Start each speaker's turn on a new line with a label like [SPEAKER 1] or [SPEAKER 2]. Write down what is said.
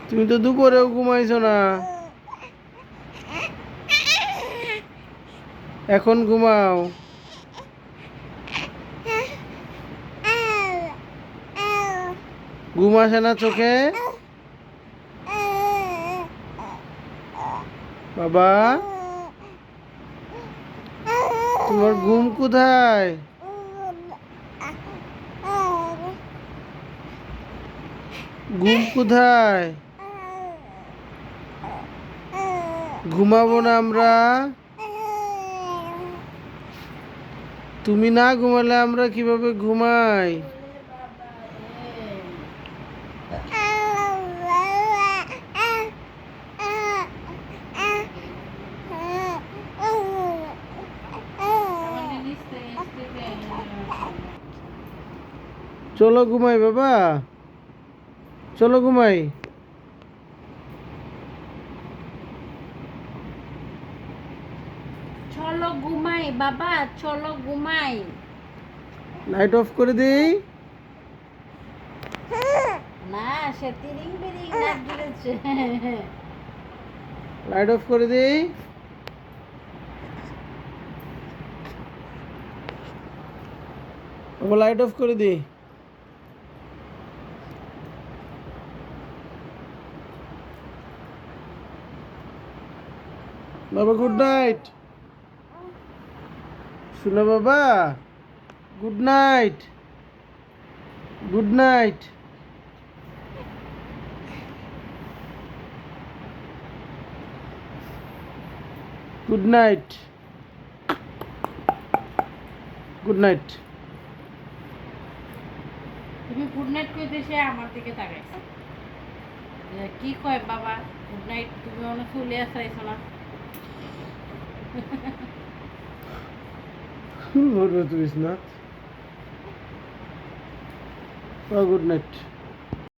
[SPEAKER 1] তুমি তো দুপুরেও ঘুমাইছো না, এখন ঘুমাও। ঘুম আসে না চোখে? বাবা, তোমার ঘুম কোথায়? ঘুম কোথায়? ঘুমাবো না আমরা? তুমি না ঘুমালে আমরা কিভাবে ঘুমাই? চলো ঘুমাই বাবা, চলো ঘুমাই।
[SPEAKER 2] চলো ঘুমাই বাবা, চলো ঘুমাই।
[SPEAKER 1] লাইট অফ করে দিই?
[SPEAKER 2] না, সে তিরিং বিরিং নাক গিলেছে।
[SPEAKER 1] লাইট অফ করে দিই? বাবা লাইট অফ করে দিই। বাবা গুড নাইট। শুনো বাবা, good night, good night. Good night, good night.
[SPEAKER 2] তুমি গুড নাইট কইতে সে আমার দিকে তাকাইছে। কি কয় বাবা গুড নাইট? তুমি অনেক চলে আসাইছো না?
[SPEAKER 1] What was this not? Oh, good night.